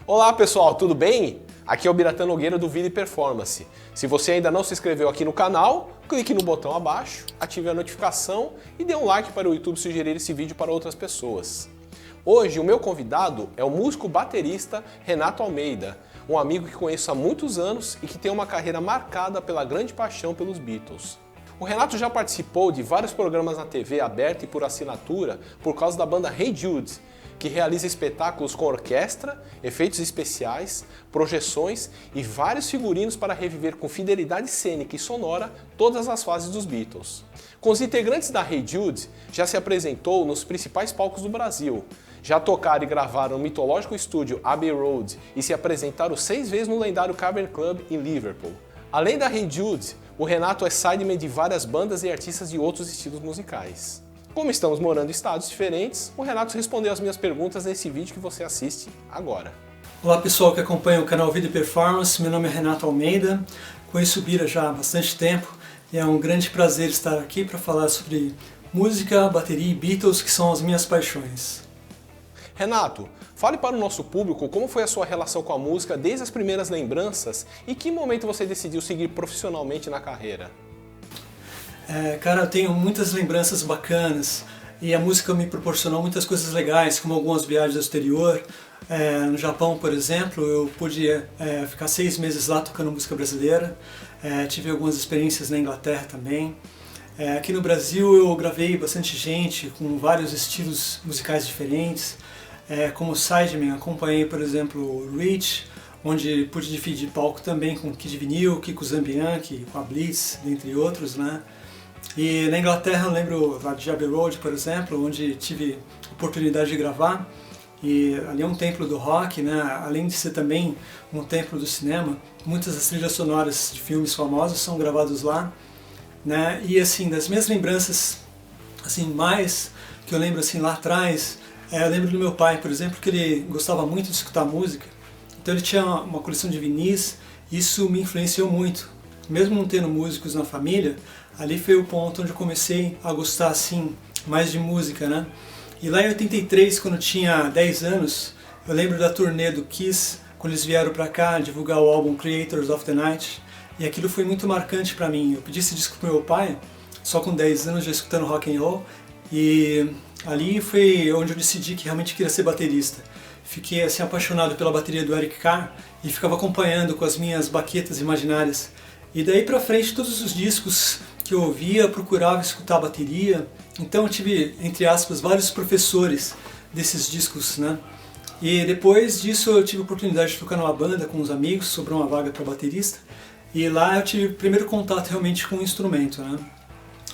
Olá pessoal, tudo bem? Aqui é o Biratã Nogueira do Vida e Performance. Se você ainda não se inscreveu aqui no canal, clique no botão abaixo, ative a notificação e dê um like para o YouTube sugerir esse vídeo para outras pessoas. Hoje o meu convidado é o músico baterista Renato Almeida, um amigo que conheço há muitos anos e que tem uma carreira marcada pela grande paixão pelos Beatles. O Renato já participou de vários programas na TV aberta e por assinatura por causa da banda Hey Jude, que realiza espetáculos com orquestra, efeitos especiais, projeções e vários figurinos para reviver com fidelidade cênica e sonora todas as fases dos Beatles. Com os integrantes da Hey Jude, já se apresentou nos principais palcos do Brasil, já tocaram e gravaram no mitológico estúdio Abbey Road e se apresentaram 6 vezes no lendário Cavern Club em Liverpool. Além da Hey Jude, o Renato é sideman de várias bandas e artistas de outros estilos musicais. Como estamos morando em estados diferentes, o Renato respondeu as minhas perguntas nesse vídeo que você assiste agora. Olá pessoal que acompanha o canal Vida e Performance, meu nome é Renato Almeida, conheço o Bira já há bastante tempo e é um grande prazer estar aqui para falar sobre música, bateria e Beatles, que são as minhas paixões. Renato, fale para o nosso público como foi a sua relação com a música desde as primeiras lembranças e que momento você decidiu seguir profissionalmente na carreira. Cara, eu tenho muitas lembranças bacanas e a música me proporcionou muitas coisas legais, como algumas viagens ao exterior. No Japão, por exemplo, eu pude ficar 6 meses lá tocando música brasileira. Tive algumas experiências na Inglaterra também. Aqui no Brasil eu gravei bastante gente com vários estilos musicais diferentes. Como sideman, acompanhei, por exemplo, o Rich, onde pude dividir palco também com Kid Vinil, Kiko Zambianchi, com a Blitz, dentre outros, né? E na Inglaterra eu lembro lá de Abbey Road, por exemplo, onde tive oportunidade de gravar. E ali é um templo do rock, né? Além de ser também um templo do cinema, muitas das trilhas sonoras de filmes famosos são gravados lá, né? E assim, das minhas lembranças assim, mais que eu lembro assim, lá atrás, eu lembro do meu pai, por exemplo, que ele gostava muito de escutar música. Então ele tinha uma coleção de vinis, e isso me influenciou muito. Mesmo não tendo músicos na família, ali foi o ponto onde eu comecei a gostar assim, mais de música, né? E lá em 83, quando eu tinha 10 anos, eu lembro da turnê do Kiss, quando eles vieram pra cá divulgar o álbum Creators of the Night, e aquilo foi muito marcante pra mim. Eu pedi esse disco pro meu pai, só com 10 anos já escutando rock and roll, e ali foi onde eu decidi que realmente queria ser baterista. Fiquei assim apaixonado pela bateria do Eric Carr e ficava acompanhando com as minhas baquetas imaginárias. E daí pra frente, todos os discos que eu ouvia, procurava escutar a bateria. Então eu tive, entre aspas, vários professores desses discos, né? E depois disso eu tive a oportunidade de tocar numa banda com uns amigos, sobrou uma vaga para baterista. E lá eu tive o primeiro contato realmente com o instrumento, né?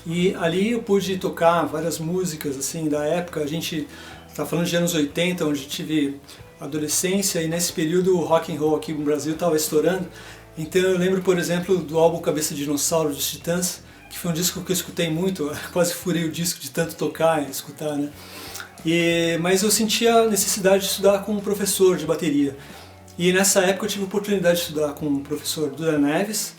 E ali eu pude tocar várias músicas assim da época. A gente está falando de anos 80, onde tive adolescência, e nesse período o rock and roll aqui no Brasil estava estourando. Então eu lembro, por exemplo, do álbum Cabeça de Dinossauro dos Titãs, que foi um disco que eu escutei muito, quase furei o disco de tanto tocar e escutar, né? Mas eu sentia a necessidade de estudar com um professor de bateria. E nessa época eu tive a oportunidade de estudar com o professor Duda Neves.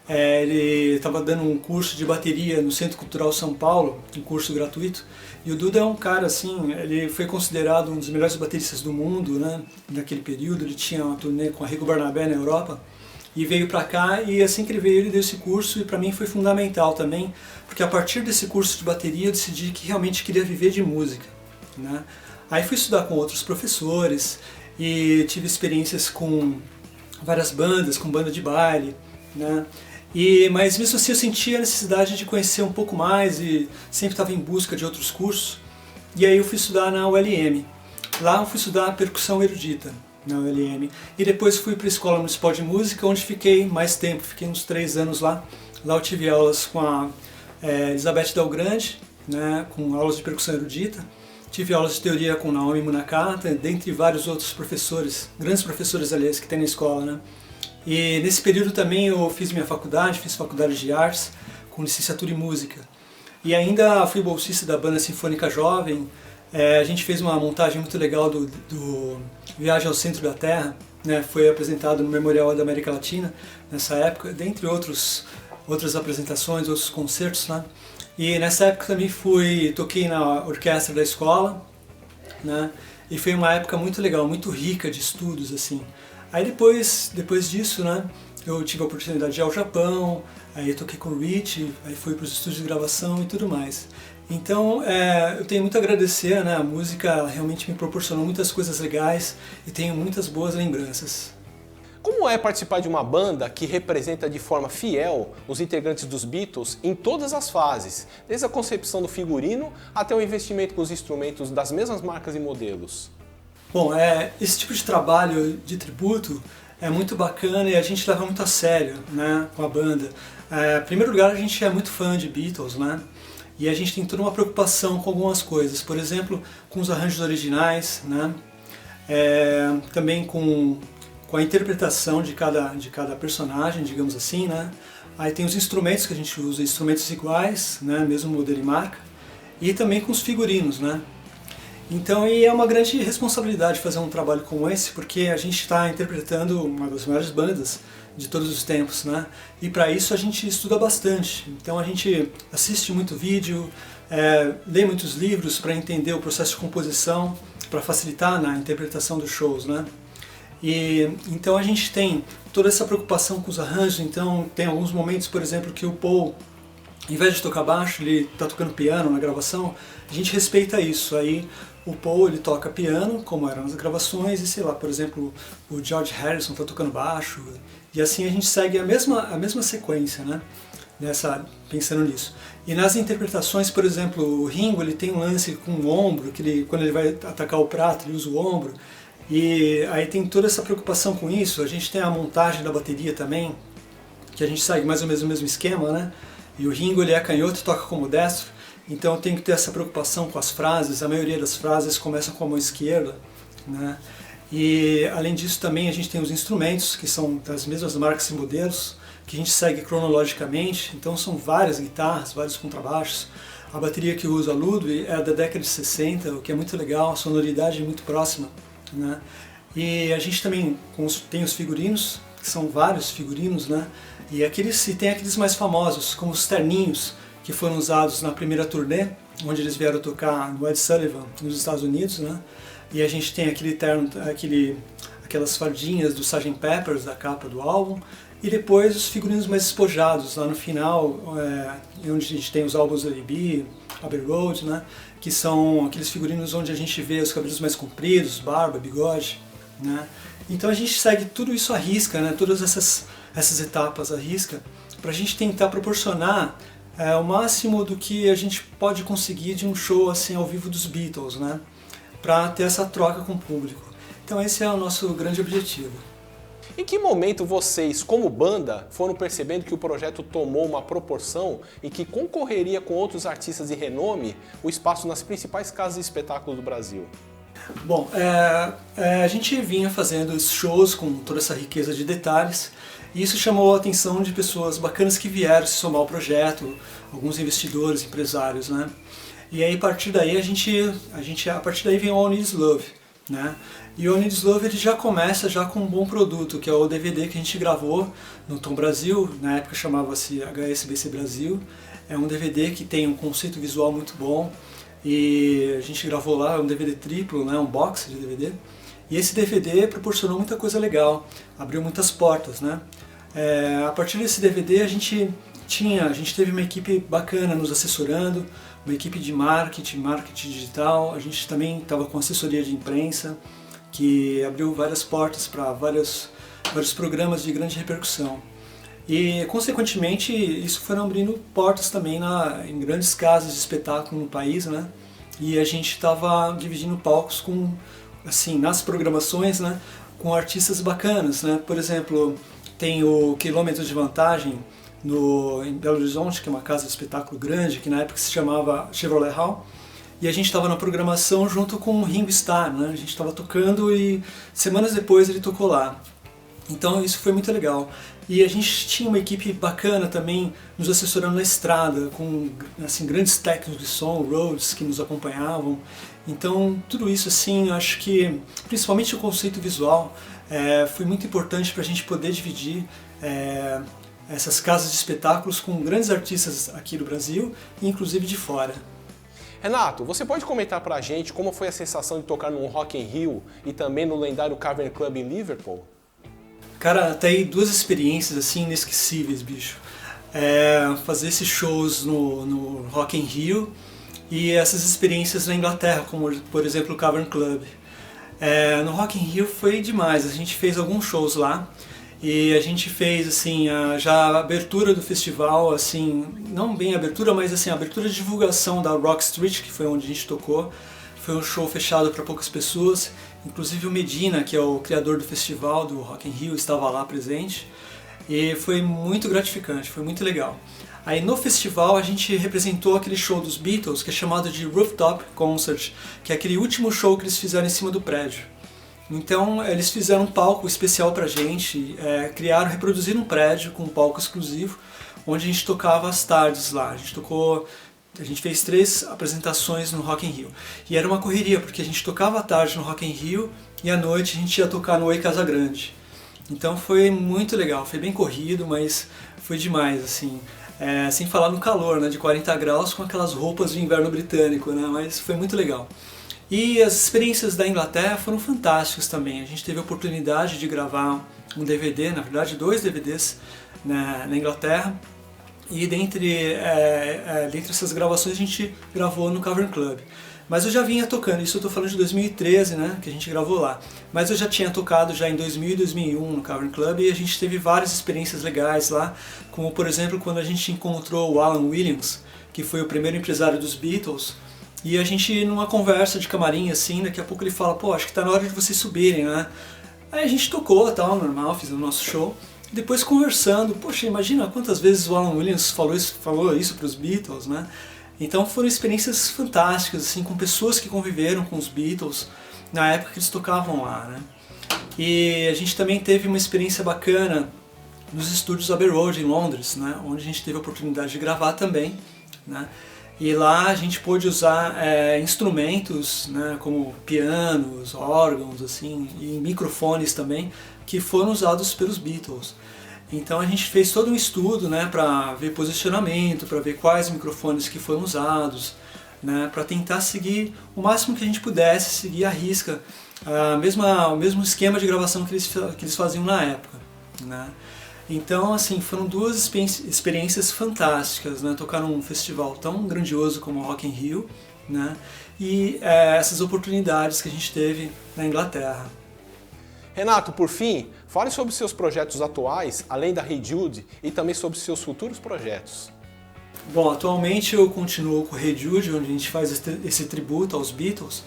Ele estava dando um curso de bateria no Centro Cultural São Paulo, um curso gratuito. E o Duda é um cara assim, ele foi considerado um dos melhores bateristas do mundo, né? Naquele período. Ele tinha uma turnê com a Rigo Barnabé na Europa. E veio pra cá, e assim que ele veio, ele deu esse curso, e pra mim foi fundamental também, porque a partir desse curso de bateria eu decidi que realmente queria viver de música, né? Aí fui estudar com outros professores, e tive experiências com várias bandas, com banda de baile, né? Mas mesmo assim eu sentia a necessidade de conhecer um pouco mais, e sempre estava em busca de outros cursos, e aí eu fui estudar na ULM. Lá eu fui estudar percussão erudita, na ULM. E depois fui para a Escola Municipal de Música, onde fiquei mais tempo, fiquei uns 3 anos lá. Lá eu tive aulas com a Elizabeth Del Grande, né, com aulas de percussão erudita. Tive aulas de teoria com Naomi Munakata, dentre vários outros professores, grandes professores, aliás, que tem na escola, né. E nesse período também eu fiz minha faculdade, fiz faculdade de artes, com licenciatura em música. E ainda fui bolsista da Banda Sinfônica Jovem. A gente fez uma montagem muito legal do Viagem ao Centro da Terra, né? Foi apresentado no Memorial da América Latina nessa época, dentre outras apresentações, outros concertos, né? E nessa época também toquei na orquestra da escola, né? e foi uma época muito legal, muito rica de estudos, assim. Aí depois disso, né, eu tive a oportunidade de ir ao Japão, aí eu toquei com o Rich, aí fui para os estúdios de gravação e tudo mais. Então eu tenho muito a agradecer, né, a música realmente me proporcionou muitas coisas legais e tenho muitas boas lembranças. Como é participar de uma banda que representa de forma fiel os integrantes dos Beatles em todas as fases, desde a concepção do figurino até o investimento com os instrumentos das mesmas marcas e modelos? Bom, esse tipo de trabalho de tributo é muito bacana e a gente leva muito a sério, né, com a banda. Em primeiro lugar, a gente é muito fã de Beatles, né? E a gente tem toda uma preocupação com algumas coisas, por exemplo, com os arranjos originais, né? Também com a interpretação de cada personagem, digamos assim, né? Aí tem os instrumentos que a gente usa, instrumentos iguais, né? Mesmo modelo e marca, e também com os figurinos, né? Então, é uma grande responsabilidade fazer um trabalho como esse, porque a gente está interpretando uma das maiores bandas de todos os tempos, né? E para isso a gente estuda bastante. Então a gente assiste muito vídeo, lê muitos livros para entender o processo de composição, para facilitar na interpretação dos shows, né? E então a gente tem toda essa preocupação com os arranjos. Então tem alguns momentos, por exemplo, que o Paul, ao invés de tocar baixo, ele está tocando piano na gravação. A gente respeita isso. Aí o Paul, ele toca piano, como eram as gravações, e sei lá, por exemplo, o George Harrison está tocando baixo. E assim a gente segue a mesma sequência, né? Pensando nisso. E nas interpretações, por exemplo, o Ringo, ele tem um lance com o ombro, que quando ele vai atacar o prato, ele usa o ombro. E aí tem toda essa preocupação com isso. A gente tem a montagem da bateria também, que a gente segue mais ou menos o mesmo esquema, né? E o Ringo, ele é canhoto e toca como destro, então tem que ter essa preocupação com as frases. A maioria das frases começam com a mão esquerda, né? E além disso também a gente tem os instrumentos, que são das mesmas marcas e modelos, que a gente segue cronologicamente. Então são várias guitarras, vários contrabaixos. A bateria que usa a Ludwig é da década de 60, o que é muito legal, a sonoridade é muito próxima, né? E a gente também tem os figurinos, que são vários figurinos, né? E tem aqueles mais famosos, como os terninhos, que foram usados na primeira turnê, onde eles vieram tocar no Ed Sullivan, nos Estados Unidos, né? E a gente tem aquele terno, aquelas fardinhas do Sgt. Pepper's, da capa do álbum, e depois os figurinos mais espojados, lá no final, onde a gente tem os álbuns da A&B, Abbey Road, né? Que são aqueles figurinos onde a gente vê os cabelos mais compridos, barba, bigode, né? Então a gente segue tudo isso à risca, né? Todas essas etapas à risca, para a gente tentar proporcionar o máximo do que a gente pode conseguir de um show assim ao vivo dos Beatles, né? Para ter essa troca com o público. Então esse é o nosso grande objetivo. Em que momento vocês, como banda, foram percebendo que o projeto tomou uma proporção e que concorreria com outros artistas de renome o espaço nas principais casas de espetáculo do Brasil? Bom, a gente vinha fazendo shows com toda essa riqueza de detalhes, e isso chamou a atenção de pessoas bacanas que vieram se somar ao projeto, alguns investidores, empresários, né? E aí a partir daí a partir daí vem o All Needs Love, né? E o All Needs Love ele já começa com um bom produto, que é o DVD que a gente gravou no Tom Brasil, na época chamava-se HSBC Brasil. É um DVD que tem um conceito visual muito bom, e a gente gravou lá um DVD triplo, né, um box de DVD. E esse DVD proporcionou muita coisa legal, abriu muitas portas, né? A partir desse DVD a gente teve uma equipe bacana nos assessorando, uma equipe de marketing digital. A gente também estava com assessoria de imprensa, que abriu várias portas para vários programas de grande repercussão. E, consequentemente, isso foi abrindo portas também em grandes casas de espetáculo no país, né? E a gente estava dividindo palcos nas programações, né? Com artistas bacanas, né? Por exemplo, tem o Quilômetro de Vantagem em Belo Horizonte, que é uma casa de espetáculo grande, que na época se chamava Chevrolet Hall. E a gente estava na programação junto com o Ringo Starr, né? A gente estava tocando e semanas depois ele tocou lá. Então isso foi muito legal. E a gente tinha uma equipe bacana também nos assessorando na estrada, com assim, grandes técnicos de som, Rhodes, que nos acompanhavam. Então tudo isso, assim, eu acho que principalmente o conceito visual foi muito importante para a gente poder dividir essas casas de espetáculos com grandes artistas aqui do Brasil e inclusive de fora. Renato, você pode comentar pra gente como foi a sensação de tocar no Rock in Rio e também no lendário Cavern Club em Liverpool? Cara, tem aí duas experiências assim inesquecíveis, bicho. Fazer esses shows no Rock in Rio e essas experiências na Inglaterra, como por exemplo o Cavern Club. No Rock in Rio foi demais, a gente fez alguns shows lá e a gente fez assim já a abertura do festival, assim, não bem a abertura, mas assim a abertura de divulgação da Rock Street, que foi onde a gente tocou. Foi um show fechado para poucas pessoas, inclusive o Medina, que é o criador do festival do Rock in Rio, estava lá presente e foi muito gratificante, foi muito legal. Aí no festival a gente representou aquele show dos Beatles, que é chamado de Rooftop Concert, que é aquele último show que eles fizeram em cima do prédio. Então eles fizeram um palco especial pra gente, reproduziram um prédio com um palco exclusivo, onde a gente tocava às tardes lá. A gente fez 3 apresentações no Rock in Rio. E era uma correria, porque a gente tocava à tarde no Rock in Rio e à noite a gente ia tocar no Oi Casa Grande. Então foi muito legal, foi bem corrido, mas foi demais, assim. Sem falar no calor, né, de 40 graus com aquelas roupas de inverno britânico, né, mas foi muito legal. E as experiências da Inglaterra foram fantásticas também. A gente teve a oportunidade de gravar um DVD, na verdade 2 DVDs na Inglaterra. E dentre essas gravações a gente gravou no Cavern Club. Mas eu já vinha tocando, isso eu estou falando de 2013, né, que a gente gravou lá. Mas eu já tinha tocado já em 2000 e 2001 no Cavern Club e a gente teve várias experiências legais lá, como por exemplo quando a gente encontrou o Alan Williams, que foi o primeiro empresário dos Beatles, e a gente numa conversa de camarim assim, daqui a pouco ele fala, pô, acho que está na hora de vocês subirem, né? Aí a gente tocou, tal, normal, fizemos o nosso show. Depois conversando, poxa, imagina quantas vezes o Alan Williams falou isso para os Beatles, né? Então foram experiências fantásticas, assim, com pessoas que conviveram com os Beatles na época que eles tocavam lá, né? E a gente também teve uma experiência bacana nos estúdios Abbey Road em Londres, né? Onde a gente teve a oportunidade de gravar também, né? E lá a gente pôde usar instrumentos, né, como pianos, órgãos, assim, e microfones também, que foram usados pelos Beatles. Então a gente fez todo um estudo, né, para ver posicionamento, para ver quais microfones que foram usados, né, para tentar seguir o máximo que a gente pudesse, seguir à risca o mesmo esquema de gravação que eles faziam na época, né. Então, assim, foram 2 experiências fantásticas, né, tocar num festival tão grandioso como o Rock in Rio, né, e essas oportunidades que a gente teve na Inglaterra. Renato, por fim, fale sobre seus projetos atuais, além da Hey Jude, e também sobre seus futuros projetos. Bom, atualmente eu continuo com o Hey Jude, onde a gente faz esse tributo aos Beatles,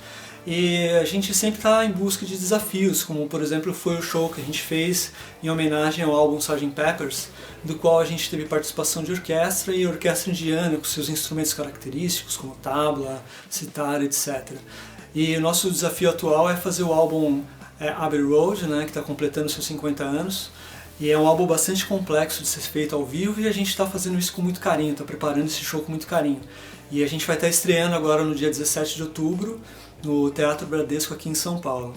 e a gente sempre está em busca de desafios, como por exemplo foi o show que a gente fez em homenagem ao álbum Sgt. Pepper's, do qual a gente teve participação de orquestra e orquestra indiana com seus instrumentos característicos, como tabla, sitar, etc. E o nosso desafio atual é fazer o álbum Abbey Road, né, que está completando seus 50 anos, e é um álbum bastante complexo de ser feito ao vivo e a gente está fazendo isso com muito carinho, está preparando esse show com muito carinho. E a gente vai estar estreando agora no dia 17 de outubro no Teatro Bradesco aqui em São Paulo,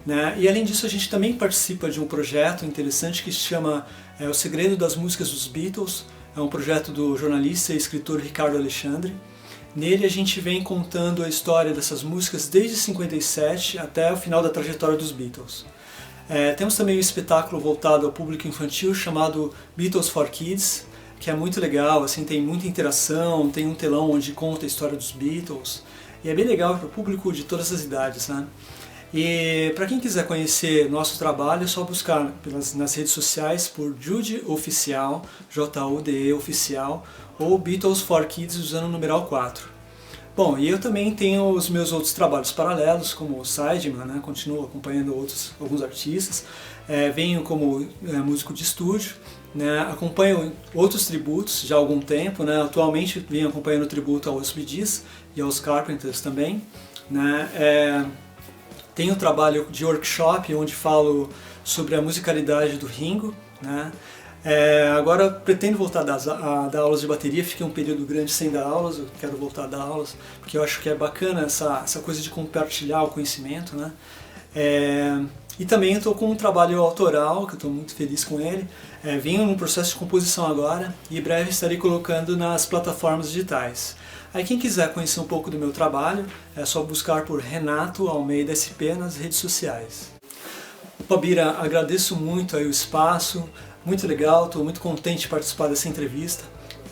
né? E além disso a gente também participa de um projeto interessante que se chama O Segredo das Músicas dos Beatles, é um projeto do jornalista e escritor Ricardo Alexandre. Nele a gente vem contando a história dessas músicas desde 57 até o final da trajetória dos Beatles. Temos também um espetáculo voltado ao público infantil chamado Beatles for Kids, que é muito legal, assim, tem muita interação, tem um telão onde conta a história dos Beatles, e é bem legal para o público de todas as idades, né? E para quem quiser conhecer nosso trabalho é só buscar nas redes sociais por Jude Oficial, Jude Oficial, ou Beatles for Kids usando o numeral 4. Bom, e eu também tenho os meus outros trabalhos paralelos, como o Sideman, né? Continuo acompanhando alguns artistas, venho como músico de estúdio, né? Acompanho outros tributos já há algum tempo, né? Atualmente venho acompanhando o tributo aos Bee Gees e aos Carpenters também, né? Tenho um trabalho de workshop onde falo sobre a musicalidade do Ringo, né? Agora pretendo voltar a dar aulas de bateria, fiquei um período grande sem dar aulas, eu quero voltar a dar aulas, porque eu acho que é bacana essa coisa de compartilhar o conhecimento, né? E também estou com um trabalho autoral, que eu estou muito feliz com ele, venho num processo de composição agora, e em breve estarei colocando nas plataformas digitais. Aí quem quiser conhecer um pouco do meu trabalho, é só buscar por Renato Almeida SP nas redes sociais. Bira, agradeço muito aí o espaço, muito legal, estou muito contente de participar dessa entrevista.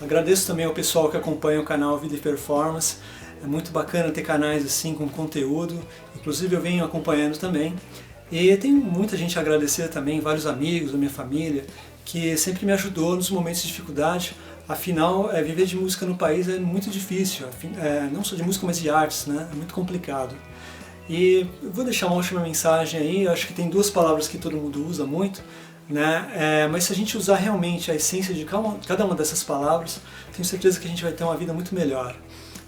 Agradeço também ao pessoal que acompanha o canal Vida e Performance, é muito bacana ter canais assim com conteúdo, inclusive eu venho acompanhando também. E tenho muita gente a agradecer também, vários amigos da minha família, que sempre me ajudou nos momentos de dificuldade. Afinal, viver de música no país é muito difícil, não só de música, mas de artes, né? É muito complicado. E eu vou deixar uma última mensagem aí, eu acho que tem duas palavras que todo mundo usa muito, né? Mas se a gente usar realmente a essência de cada uma dessas palavras, tenho certeza que a gente vai ter uma vida muito melhor.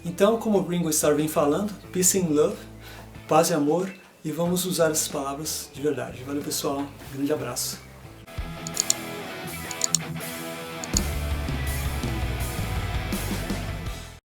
Então, como o Ringo Starr vem falando, peace and love, paz e amor, e vamos usar essas palavras de verdade. Valeu pessoal, um grande abraço.